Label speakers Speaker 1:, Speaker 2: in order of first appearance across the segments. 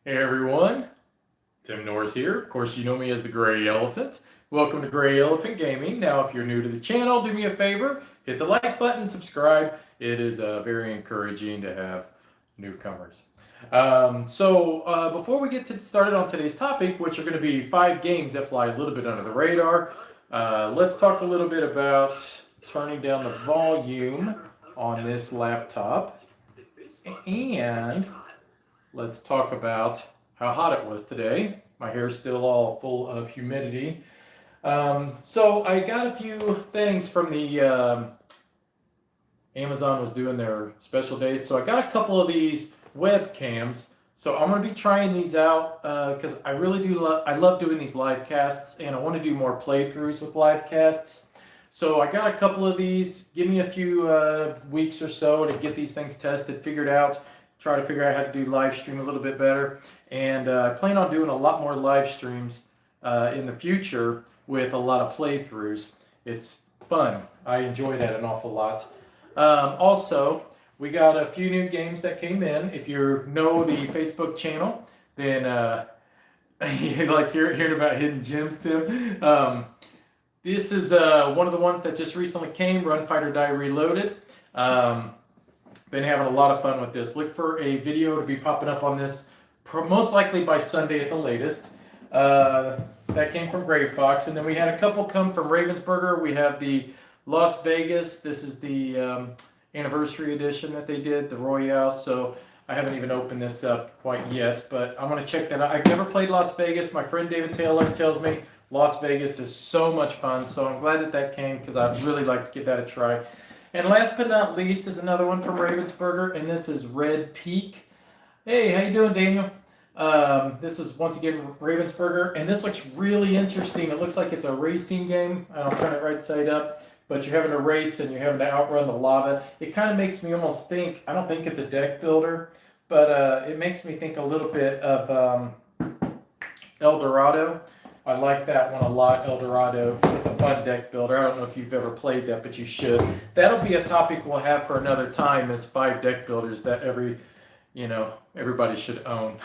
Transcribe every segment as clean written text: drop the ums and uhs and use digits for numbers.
Speaker 1: Hey everyone, Tim Norris here. Of course, you know me as the Gray Elephant. Welcome to Gray Elephant Gaming. Now, if you're new to the channel, do me a favor, hit the like button, subscribe. It is very encouraging to have newcomers. Before we get started on today's topic, which are going to be 5 games that fly a little bit under the radar, let's talk a little bit about turning down the volume on this laptop. And let's talk about how hot it was today. My hair's still all full of humidity. So I got a few things from the Amazon was doing their special days. So I got a couple of these webcams. So I'm going to be trying these out because I really do I love doing these live casts, and I want to do more playthroughs with live casts. So I got a couple of these. Give me a few weeks or so to get these things tested, figured out, try to figure out how to do live stream a little bit better. And I plan on doing a lot more live streams in the future with a lot of playthroughs. It's fun. I enjoy that an awful lot. Also, we got a few new games that came in. If you know the Facebook channel, then you like hearing about hidden gems, Tim. This is one of the ones that just recently came, Run, Fight, or Die Reloaded. Been having a lot of fun with this. Look for a video to be popping up on this, most likely by Sunday at the latest. That came from Grey Fox, and then we had a couple come from Ravensburger. We have the Las Vegas. This is the anniversary edition that they did, the Royale. So I haven't even opened this up quite yet, but I'm going to check that out. I've never played Las Vegas. My friend David Taylor tells me Las Vegas is so much fun, so I'm glad that that came because I'd really like to give that a try. And last but not least is another one from Ravensburger, and this is Red Peak. Hey, how you doing, Daniel? This is once again Ravensburger, and this looks really interesting. It looks like it's a racing game. I'll turn it right side up, but you're having to race and you're having to outrun the lava. It kind of makes me almost think, I don't think it's a deck builder, but it makes me think a little bit of El Dorado. I like that one a lot, El Dorado. It's a fun deck builder. I don't know if you've ever played that, but you should. That'll be a topic we'll have for another time, is 5 deck builders that everybody should own.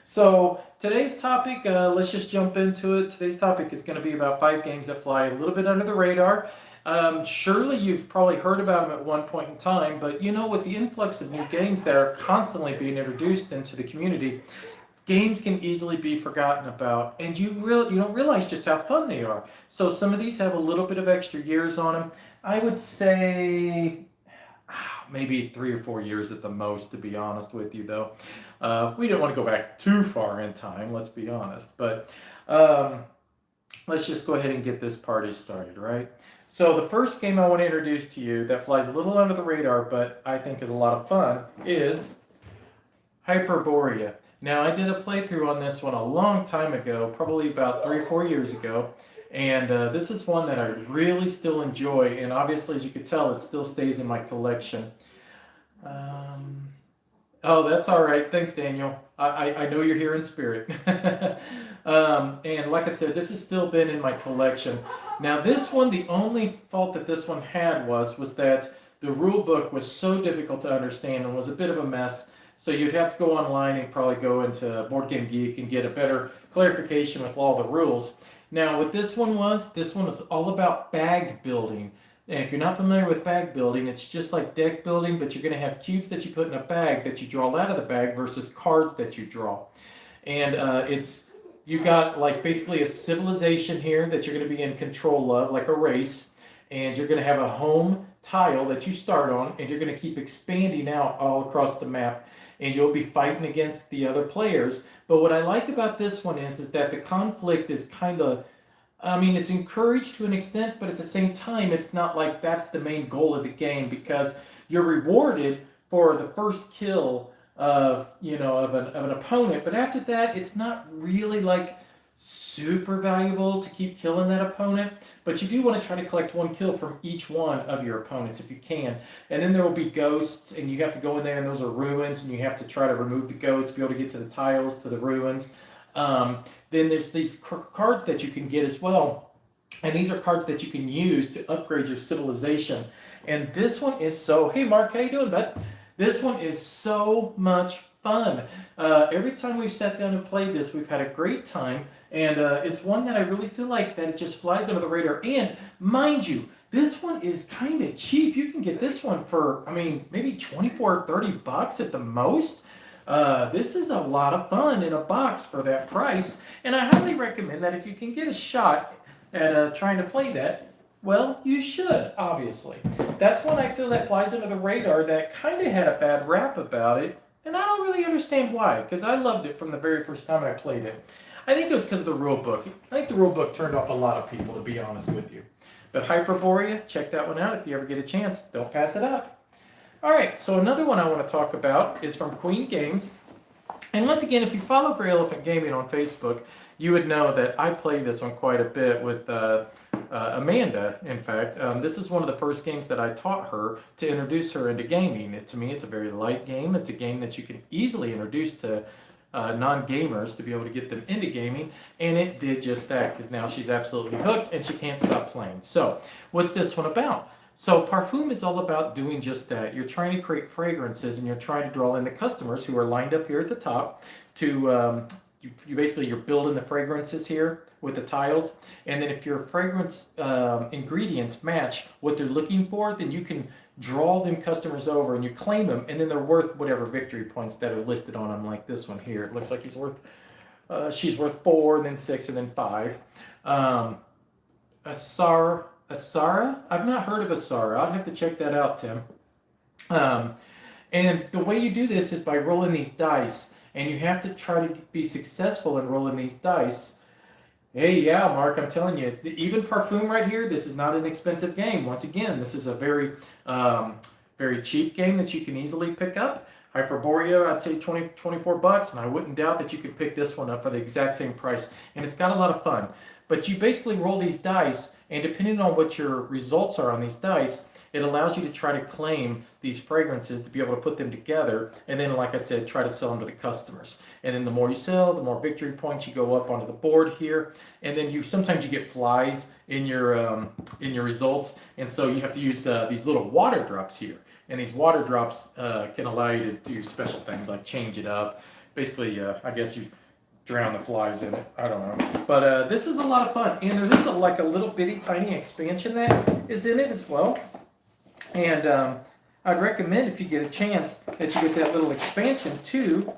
Speaker 1: So today's topic, let's just jump into it. Today's topic is going to be about 5 games that fly a little bit under the radar. Surely you've probably heard about them at one point in time, but with the influx of new games that are constantly being introduced into the community, games can easily be forgotten about, and you don't realize just how fun they are. So some of these have a little bit of extra years on them. I would say maybe 3 or 4 years at the most, to be honest with you, though. We don't want to go back too far in time, let's be honest. But let's just go ahead and get this party started, right? So the first game I want to introduce to you that flies a little under the radar, but I think is a lot of fun, is Hyperborea. Now, I did a playthrough on this one a long time ago, probably about 3 or 4 years ago, and this is one that I really still enjoy, and obviously, as you can tell, it still stays in my collection. Oh, that's all right. Thanks, Daniel. I know you're here in spirit. And like I said, this has still been in my collection. Now, this one, the only fault that this one had was that the rule book was so difficult to understand and was a bit of a mess. So you'd have to go online and probably go into Board Game Geek and get a better clarification with all the rules. Now, what this one was all about bag building. And if you're not familiar with bag building, it's just like deck building, but you're going to have cubes that you put in a bag that you draw out of the bag versus cards that you draw. And you got like basically a civilization here that you're going to be in control of, like a race. And you're going to have a home tile that you start on, and you're going to keep expanding out all across the map. And you'll be fighting against the other players. But what I like about this one is that the conflict is kind of, it's encouraged to an extent, but at the same time, it's not like that's the main goal of the game, because you're rewarded for the first kill of an opponent. But after that, it's not really like super valuable to keep killing that opponent, but you do want to try to collect 1 kill from each one of your opponents if you can. And then there will be ghosts, and you have to go in there, and those are ruins, and you have to try to remove the ghosts to be able to get to the tiles, to the ruins. Then there's these cards that you can get as well, and these are cards that you can use to upgrade your civilization. And this one is hey Mark, how you doing, bud? This one is so much fun. Every time we've sat down and played this, we've had a great time, and it's one that I really feel like that it just flies under the radar. And mind you, this one is kind of cheap. You can get this one for, I mean, maybe 24 or 30 bucks at the most. This is a lot of fun in a box for that price, and I highly recommend that if you can get a shot at trying to play that, well, you should, obviously. That's one I feel that flies under the radar that kind of had a bad rap about it, and I don't really understand why, because I loved it from the very first time I played it. I think it was because of the rule book. I think the rule book turned off a lot of people, to be honest with you. But Hyperborea, check that one out if you ever get a chance. Don't pass it up. All right, so another one I want to talk about is from Queen Games. And once again, if you follow GreyElephant Gaming on Facebook, you would know that I play this one quite a bit with Amanda, in fact. This is one of the first games that I taught her to introduce her into gaming. To me, it's a very light game. It's a game that you can easily introduce to non-gamers to be able to get them into gaming, and it did just that, because now she's absolutely hooked and she can't stop playing. So, what's this one about? So Parfum is all about doing just that. You're trying to create fragrances, and you're trying to draw in the customers who are lined up here at the top to, you're building the fragrances here with the tiles. And then if your fragrance ingredients match what they're looking for, then you can draw them customers over and you claim them, and then they're worth whatever victory points that are listed on them, like this one here. It looks like she's worth 4, and then 6, and then 5. Asara? I've not heard of Asara. I'll have to check that out, Tim. And the way you do this is by rolling these dice, and you have to try to be successful in rolling these dice. Hey, yeah, Mark, I'm telling you, even Parfum right here, this is not an expensive game. Once again, this is a very, very cheap game that you can easily pick up. Hyperborea, I'd say 24 bucks, and I wouldn't doubt that you could pick this one up for the exact same price. And it's got a lot of fun. But you basically roll these dice, and depending on what your results are on these dice, it allows you to try to claim these fragrances to be able to put them together, and then, like I said, try to sell them to the customers. And then the more you sell, the more victory points you go up onto the board here. And then sometimes you get flies in your results, and so you have to use these little water drops here. And these water drops can allow you to do special things like change it up. Basically, I guess you drown the flies in it. I don't know. But this is a lot of fun. And there's like a little bitty tiny expansion that is in it as well. And I'd recommend, if you get a chance, that you get that little expansion too.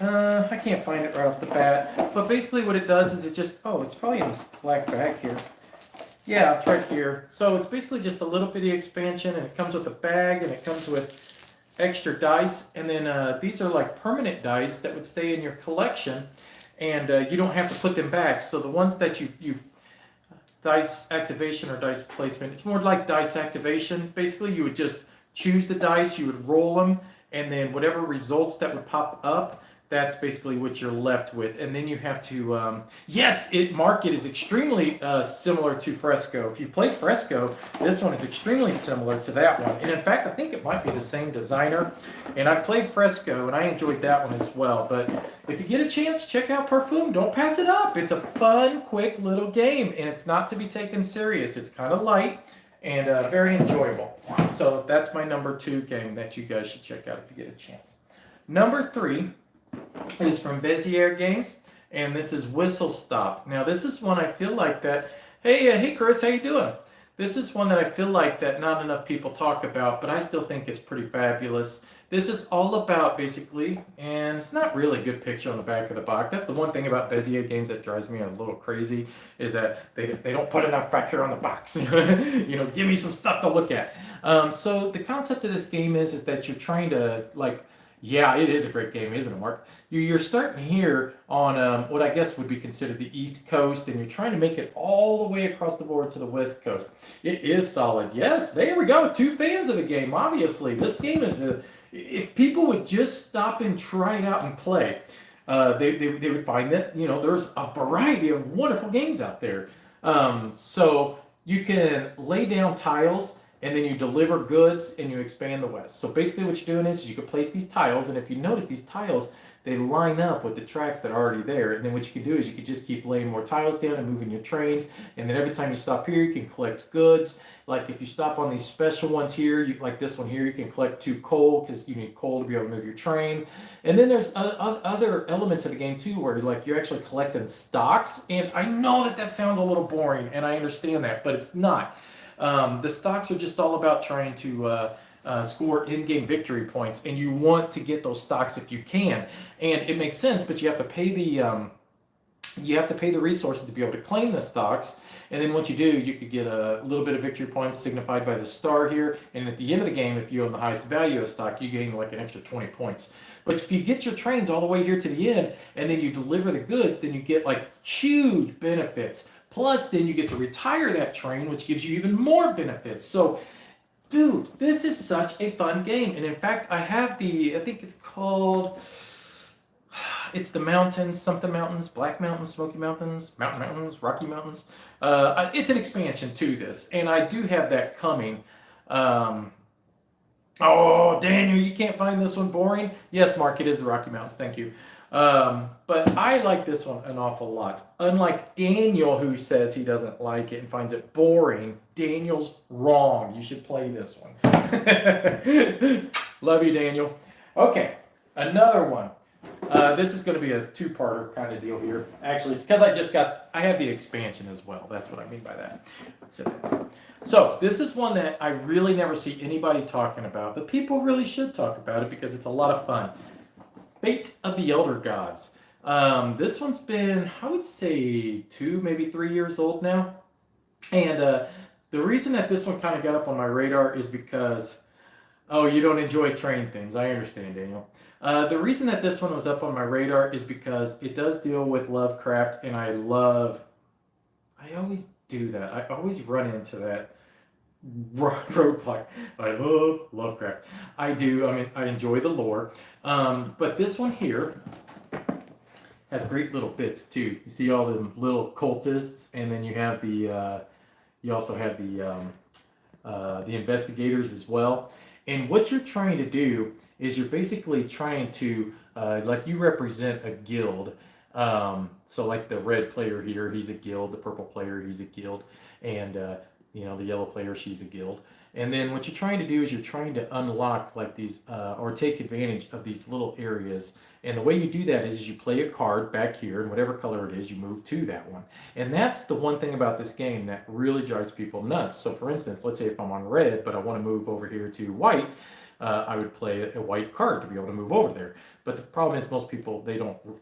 Speaker 1: I can't find it right off the bat. But basically what it does is it's probably in this black bag here. Yeah, it's right here. So it's basically just a little bitty expansion, and it comes with a bag, and it comes with extra dice, and then these are like permanent dice that would stay in your collection, and you don't have to put them back. So the ones that you dice activation or dice placement, it's more like dice activation. Basically, you would just choose the dice, you would roll them, and then whatever results that would pop up, that's basically what you're left with. And then you have to, Mark, it is extremely similar to Fresco. If you've played Fresco, this one is extremely similar to that one. And in fact, I think it might be the same designer. And I've played Fresco, and I enjoyed that one as well. But if you get a chance, check out Parfum. Don't pass it up. It's a fun, quick little game, and it's not to be taken serious. It's kind of light and very enjoyable. So that's my number 2 game that you guys should check out if you get a chance. Number 3 is from Bezier Games, and this is Whistle Stop. Now, this is one I feel like that, hey Chris, how you doing? This is one that I feel like that not enough people talk about, but I still think it's pretty fabulous. This is all about, basically, and it's not really a good picture on the back of the box. That's the one thing about Bezier Games that drives me a little crazy, is that they don't put enough back here on the box. Give me some stuff to look at. So the concept of this game is that you're trying to, yeah, it is a great game, isn't it, Mark? You're starting here on what I guess would be considered the East Coast, and you're trying to make it all the way across the board to the West Coast. It is solid. Yes, there we go. 2 fans of the game, obviously. This game is if people would just stop and try it out and play, they would find that, there's a variety of wonderful games out there. So you can lay down tiles, and then you deliver goods and you expand the west. So basically what you're doing is you can place these tiles, and if you notice these tiles, they line up with the tracks that are already there. And then what you can do is you can just keep laying more tiles down and moving your trains. And then every time you stop here, you can collect goods. Like if you stop on these special ones here, like this one here, you can collect 2 coal because you need coal to be able to move your train. And then there's other elements of the game too, where like you're actually collecting stocks. And I know that that sounds a little boring, and I understand that, but it's not. The stocks are just all about trying to score in-game victory points, and you want to get those stocks if you can. And it makes sense, but you have to pay the resources to be able to claim the stocks. And then once you do, you could get a little bit of victory points signified by the star here. And at the end of the game, if you own the highest value of stock, you gain like an extra 20 points. But if you get your trains all the way here to the end, and then you deliver the goods, then you get like huge benefits. Plus, then you get to retire that train, which gives you even more benefits. So, dude, this is such a fun game. And in fact, I think it's called, it's the mountains, something mountains, Black Mountains, Smoky Mountains, Mountain Mountains, Rocky Mountains. It's an expansion to this, and I do have that coming. Oh, Daniel, you can't find this one boring? Yes, Mark, it is the Rocky Mountains. Thank you. But I like this one an awful lot. Unlike Daniel, who says he doesn't like it and finds it boring, Daniel's wrong. You should play this one. Love you, Daniel. Okay, another one. This is going to be a 2-parter kind of deal here. Actually, it's because I have the expansion as well. That's what I mean by that. So this is one that I really never see anybody talking about, but people really should talk about it because it's a lot of fun. Fate of the Elder Gods. This one's been, I would say, 2, maybe 3 years old now. And the reason that this one kind of got up on my radar is because, oh, you don't enjoy train themes. I understand, Daniel. The reason that this one was up on my radar is because it does deal with Lovecraft, and I always do that. I always run into that roadblock. I love Lovecraft. I do. I mean, I enjoy the lore. But this one here has great little bits too. You see all the little cultists, and then you have you also have the investigators as well. And what you're trying to do is you're basically trying to, like you represent a guild. So like the red player here, he's a guild. The purple player, he's a guild. And the yellow player, she's a guild. And then what you're trying to do is you're trying to unlock like these, or take advantage of these little areas. And the way you do that is you play a card back here, and whatever color it is, you move to that one. And that's the one thing about this game that really drives people nuts. So for instance, let's say if I'm on red, but I want to move over here to white, I would play a white card to be able to move over there. But the problem is most people,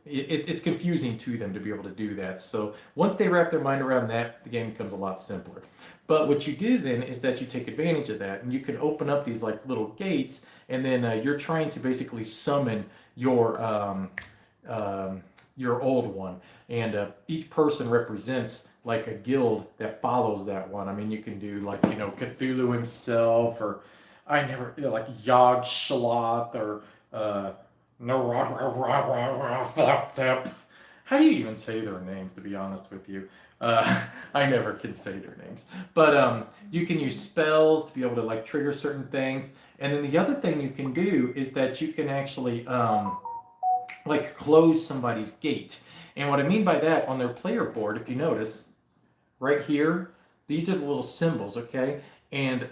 Speaker 1: it's confusing to them to be able to do that. So once they wrap their mind around that, the game becomes a lot simpler. But what you do then is that you take advantage of that, and you can open up these like little gates, and then you're trying to basically summon your old one. And each person represents like a guild that follows that one. I mean, you can do like, Cthulhu himself, or like Yog Shaloth, or how do you even say their names, to be honest with you? I never can say their names. But you can use spells to be able to like trigger certain things. And then the other thing you can do is that you can actually like close somebody's gate. And what I mean by that, on their player board, if you notice, right here, these are the little symbols, okay? And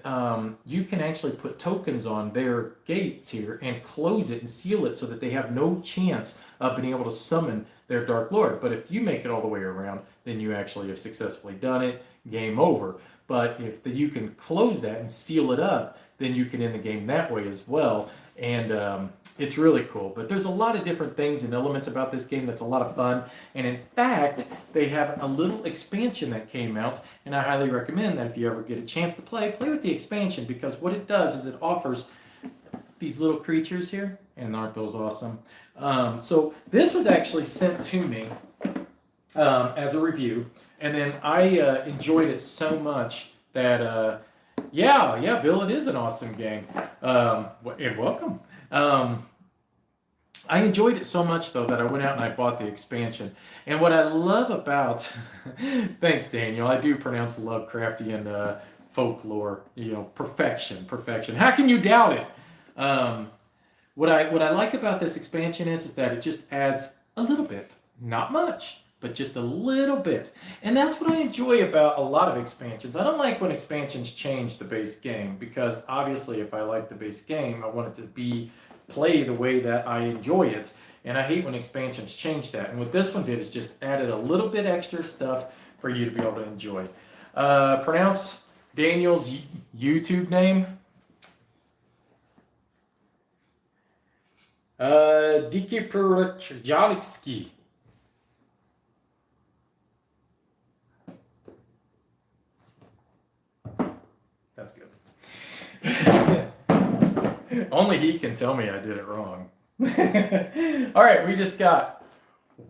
Speaker 1: you can actually put tokens on their gates here and close it and seal it so that they have no chance of being able to summon their Dark Lord. But if you make it all the way around, then you actually have successfully done it, game over. But if you can close that and seal it up, then you can end the game that way as well. And it's really cool. But there's a lot of different things and elements about this game that's a lot of fun. And in fact, they have a little expansion that came out, and I highly recommend that if you ever get a chance to play with the expansion, because what it does is it offers these little creatures here, and aren't those awesome? So this was actually sent to me as a review, and then I enjoyed it so much that, yeah, Bill, it is an awesome game. And welcome. I enjoyed it so much, though, that I went out and I bought the expansion. And what I love about... Thanks, Daniel. I do pronounce Lovecraftian folklore, perfection. How can you doubt it? What I like about this expansion is that it just adds a little bit, not much, but just a little bit. And that's what I enjoy about a lot of expansions. I don't like when expansions change the base game, because obviously if I like the base game, I want it to play the way that I enjoy it. And I hate when expansions change that. And what this one did is just added a little bit extra stuff for you to be able to enjoy. Pronounce Daniel's YouTube name. Diki Perjalicki. That's good. Only he can tell me I did it wrong. All right, we just got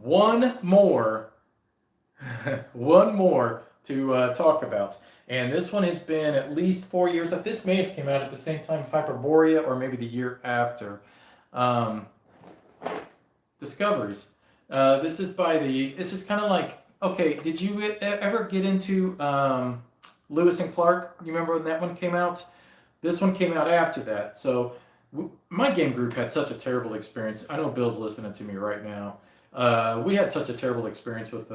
Speaker 1: one more to talk about. And this one has been at least 4 years. This may have came out at the same time, Hyperborea, or maybe the year after. Discoveries. This is kind of like, okay, did you ever get into Lewis and Clark? You remember when that one came out? This one came out after that. So my game group had such a terrible experience. I know Bill's listening to me right now. We had such a terrible experience with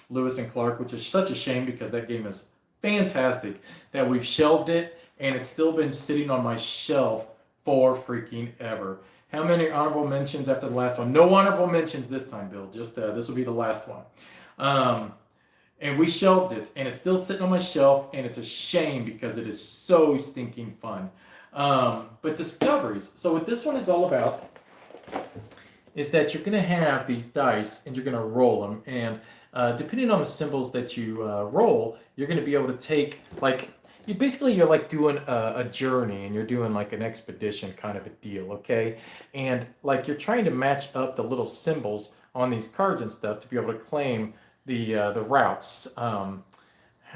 Speaker 1: Lewis and Clark, which is such a shame because that game is fantastic that we've shelved it, and it's still been sitting on my shelf for freaking ever. How many honorable mentions after the last one? No honorable mentions this time, Bill. Just this will be the last one. And we shelved it, and it's still sitting on my shelf, and it's a shame because it is so stinking fun. But discoveries. So what this one is all about is that you're going to have these dice, and you're going to roll them. And depending on the symbols that you roll, you're going to be able to take, like, you're like doing a journey, and you're doing like an expedition kind of a deal, okay? And like you're trying to match up the little symbols on these cards and stuff to be able to claim the routes. How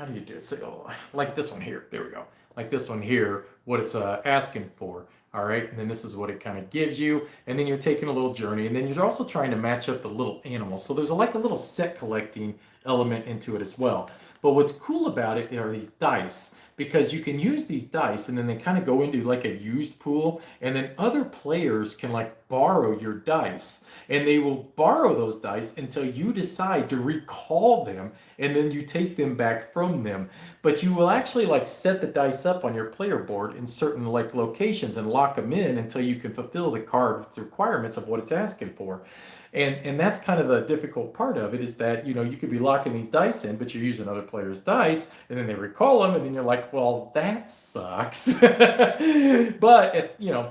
Speaker 1: do you do it? So like this one here, there we go. Like this one here, what it's asking for. All right, and then this is what it kind of gives you, and then you're taking a little journey, and then you're also trying to match up the little animals. So there's like a little set collecting element into it as well. But what's cool about it are these dice, because you can use these dice, and then they kind of go into like a used pool, and then other players can like borrow your dice, and they will borrow those dice until you decide to recall them, and then you take them back from them. But you will actually like set the dice up on your player board in certain like locations and lock them in until you can fulfill the card's requirements of what it's asking for. And that's kind of the difficult part of it, is that, you could be locking these dice in, but you're using other players' dice, and then they recall them, and then you're like, well, that sucks. But,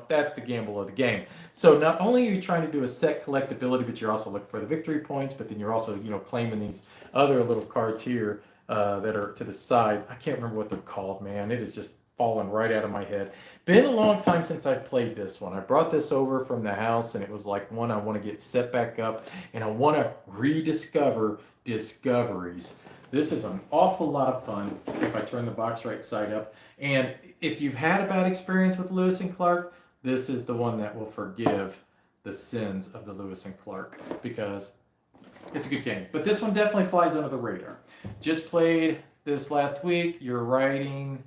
Speaker 1: that's the gamble of the game. So not only are you trying to do a set collectability, but you're also looking for the victory points, but then you're also, claiming these other little cards here that are to the side. I can't remember what they're called, man. It is just fallen right out of my head. Been a long time since I played this one. I brought this over from the house, and it was like one I want to get set back up, and I want to rediscover discoveries. This is an awful lot of fun if I turn the box right side up. And if you've had a bad experience with Lewis and Clark, this is the one that will forgive the sins of the Lewis and Clark, because it's a good game. But this one definitely flies under the radar. Just played this last week. You're writing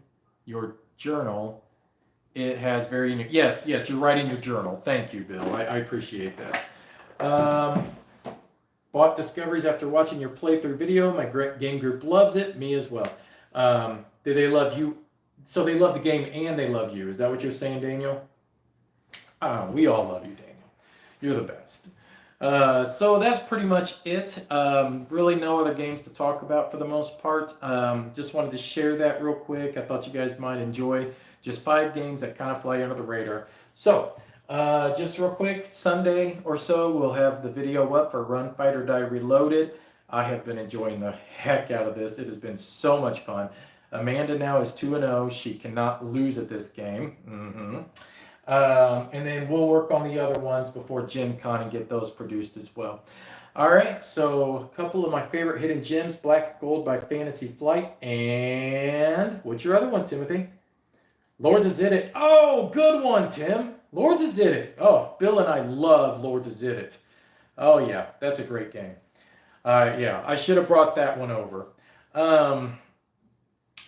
Speaker 1: your journal. It has very new. Yes, you're writing your journal. Thank you, Bill. I appreciate that. Bought Discoveries after watching your playthrough video. My game group loves it. Me as well. Do they love you? So they love the game and they love you. Is that what you're saying, Daniel? We all love you, Daniel. You're the best. So that's pretty much it. Really no other games to talk about for the most part. Just wanted to share that real quick. I thought you guys might enjoy just 5 games that kind of fly under the radar. So just real quick, Sunday or so we'll have the video up for Run, Fight, or Die Reloaded. I have been enjoying the heck out of this. It has been so much fun. Amanda now is 2-0. She cannot lose at this game. And then we'll work on the other ones before Gen Con and get those produced as well. All right, so a couple of my favorite hidden gems, Black Gold by Fantasy Flight, and what's your other one, Timothy? Lords of Zidit. Oh, good one, Tim. Lords of Zidit. Oh, Bill and I love Lords of Zidit. Oh, yeah, that's a great game. Yeah, I should have brought that one over.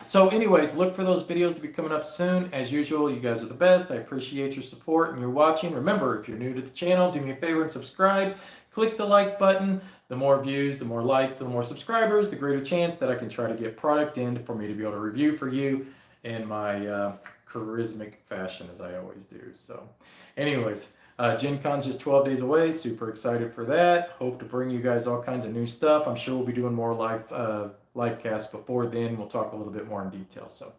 Speaker 1: So anyways, look for those videos to be coming up soon. As usual, you guys are the best. I appreciate your support and your watching. Remember, if you're new to the channel, do me a favor and subscribe. Click the like button. The more views, the more likes, the more subscribers, the greater chance that I can try to get product in for me to be able to review for you in my charismatic fashion, as I always do. So anyways, Gen Con's just 12 days away. Super excited for that. Hope to bring you guys all kinds of new stuff. I'm sure we'll be doing more live casts before then. We'll talk a little bit more in detail. So,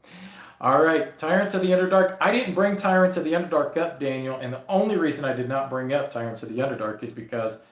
Speaker 1: all right, Tyrants of the Underdark. I didn't bring Tyrants of the Underdark up, Daniel, and the only reason I did not bring up Tyrants of the Underdark is because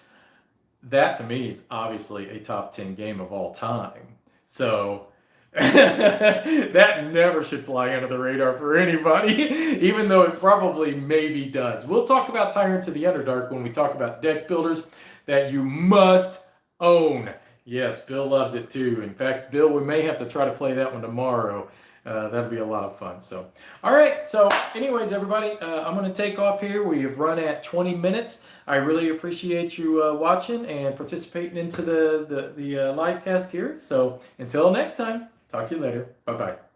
Speaker 1: that to me is obviously a top 10 game of all time. So that never should fly under the radar for anybody, even though it probably maybe does. We'll talk about Tyrants of the Underdark when we talk about deck builders that you must own. Yes, Bill loves it too. In fact, Bill, we may have to try to play that one tomorrow. That'll be a lot of fun. So, all right. So, anyways, everybody, I'm going to take off here. We have run at 20 minutes. I really appreciate you watching and participating into the live cast here. So, until next time, talk to you later. Bye-bye.